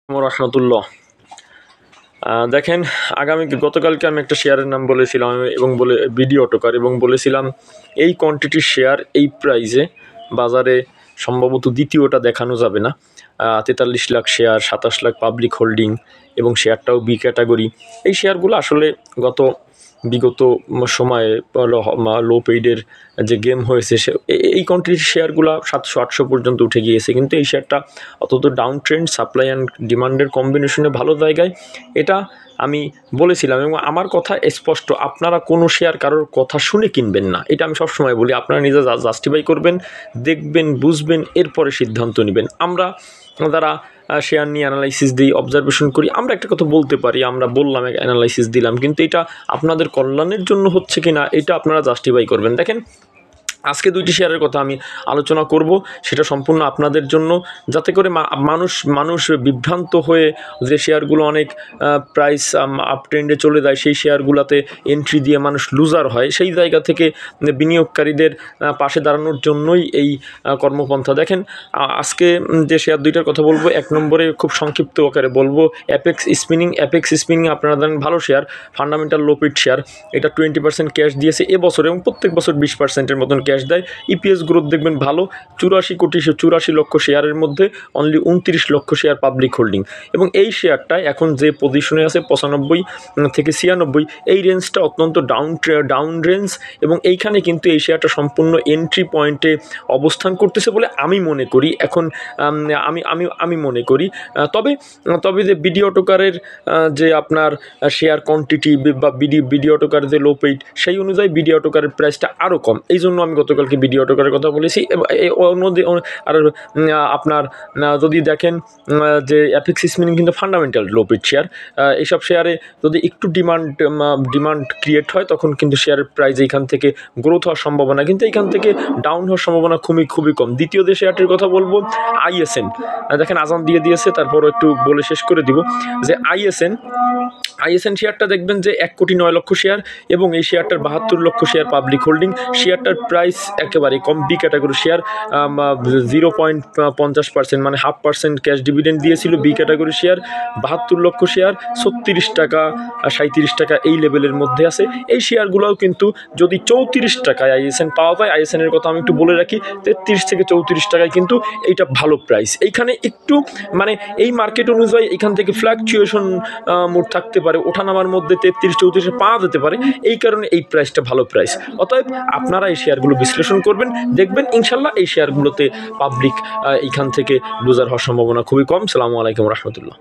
রহমতুল্লাহ। দেখেন, গতকালকে আমি একটা শেয়ারের নাম বলেছিলাম এবং ভিডিও টোকার, এবং বলেছিলাম এই কোয়ান্টিটির শেয়ার এই প্রাইসে বাজারে সম্ভবত দ্বিতীয়টা দেখানো যাবে না। 43 lakh share, 27 lakh public holding, এবং শেয়ারটাও বি ক্যাটাগরি। এই শেয়ারগুলো আসলে বিগত সময়ে লো পেইডের যে গেম হয়েছে এই কোয়ান্টিটির শেয়ারগুলো 700-800 পর্যন্ত উঠে গিয়েছে, কিন্তু এই শেয়ারটা অন্তত ডাউন ট্রেন্ড, সাপ্লাই অ্যান্ড ডিমান্ডের কম্বিনেশনে ভালো জায়গায়, এটা আমি বলেছিলাম। এবং আমার কথা স্পষ্ট, আপনারা কোনো শেয়ার কারোর কথা শুনে কিনবেন না, এটা আমি সবসময় বলি। আপনারা নিজে জাস্টিফাই করবেন, দেখবেন, বুঝবেন, এরপরে সিদ্ধান্ত নেবেন। আমরা যারা শেয়ার নিয়ে অ্যানালাইসিস দিই, অবজারভেশন করি, আমরা একটা কথা বলতে পারি, আমরা বললাম, অ্যানালাইসিস দিলাম, কিন্তু এটা আপনাদের কল্যাণের জন্য হচ্ছে কি না এটা আপনারা জাস্টিফাই করবেন। দেখেন, আজকে দুইটি শেয়ারের কথা আমি আলোচনা করব, সেটা সম্পূর্ণ আপনাদের জন্য, যাতে করে মানুষ বিভ্রান্ত হয়ে যে শেয়ারগুলো অনেক প্রাইস আপ ট্রেন্ডে চলে যায়, সেই শেয়ারগুলোতে এন্ট্রি দিয়ে মানুষ লুজার হয়, সেই জায়গা থেকে বিনিয়োগকারীদের পাশে দাঁড়ানোর জন্যই এই কর্মপন্থা। দেখেন, আজকে যে শেয়ার দুইটার কথা বলবো, এক নম্বরে খুব সংক্ষিপ্ত আকারে বলবো অ্যাপেক্স স্পিনিং। আপনারা জানেন ভালো শেয়ার, ফান্ডামেন্টাল লোপিড শেয়ার। এটা 20% ক্যাশ দিয়েছে এবছর, এবং প্রত্যেক বছর 20%-এর মতন ক্যাশ দেয়। ইপিএস গ্রোথ দেখবেন ভালো, 84 লক্ষ শেয়ারের মধ্যে অনলি 29 লক্ষ শেয়ার পাবলিক হোল্ডিং। এবং এই শেয়ারটায় এখন যে পজিশনে আছে 95 থেকে 96, এই রেঞ্জটা অত্যন্ত ডাউন রেঞ্জ, এবং এইখানে কিন্তু এই শেয়ারটা সম্পূর্ণ এন্ট্রি পয়েন্টে অবস্থান করতেছে বলে আমি মনে করি। এখন আমি মনে করি, তবে যে ভিডিও টোকারের যে আপনার শেয়ার কোয়ান্টিটি বা ভিডিও টোকার যে লো পেইড, সেই অনুযায়ী ভিডিও টোকারের প্রাইসটা আরও কম। এই জন্য আমি গতকালকে ভিডিও টোকারের কথা বলেছি। আর আপনার যদি দেখেন যে অ্যাপেক্স স্পিনিং কিন্তু ফান্ডামেন্টাল লো পেইড শেয়ার, এইসব শেয়ারে যদি একটু ডিমান্ড ক্রিয়েট হয়, তখন কিন্তু শেয়ারের প্রাইস এইখান থেকে গ্রোথ হওয়ার সম্ভাবনা, কিন্তু এইখান থেকে ডাউন হওয়ার সম্ভাবনা খুবই কম। দ্বিতীয় যে শেয়ারটির কথা বলবো, আইএসএন। দেখেন, আজান দিয়ে দিয়েছে, তারপরও একটু বলে শেষ করে দিব যে আইএসএন শেয়ারটা দেখবেন যে 1,09,00,000 শেয়ার, এবং এই শেয়ারটার 72 লক্ষ শেয়ার পাবলিক হোল্ডিং। শেয়ারটার প্রাইস একেবারে কম, বি ক্যাটাগরি শেয়ার, 0.50%, মানে 0.5% ক্যাশ ডিভিডেন্ড দিয়েছিল। বি ক্যাটাগরি শেয়ার, 72 লক্ষ শেয়ার, 36 টাকা 37 টাকা এই লেভেলের মধ্যে আছে। এই শেয়ারগুলোও কিন্তু যদি 34 টাকায় আইএসএন পাওয়া যায়, আইএসএনের কথা আমি একটু বলে রাখি, 33 থেকে 34 টাকায় কিন্তু এইটা ভালো প্রাইস। এইখানে একটু মানে এই মার্কেট অনুযায়ী এখান থেকে ফ্ল্যাকচুয়েশন মোড থাকতে পারে, ওঠানামার মধ্যে 33-34 পাওয়া যেতে পারে, এই কারণে এই প্রাইসটা ভালো প্রাইস। অতএব আপনারা এই শেয়ারগুলো বিশ্লেষণ করবেন, দেখবেন ইনশাল্লাহ এই শেয়ারগুলোতে পাবলিক এইখান থেকে লুজার হওয়ার সম্ভাবনা খুবই কম। সালামু আলাইকুম রহমতুল্লাহ।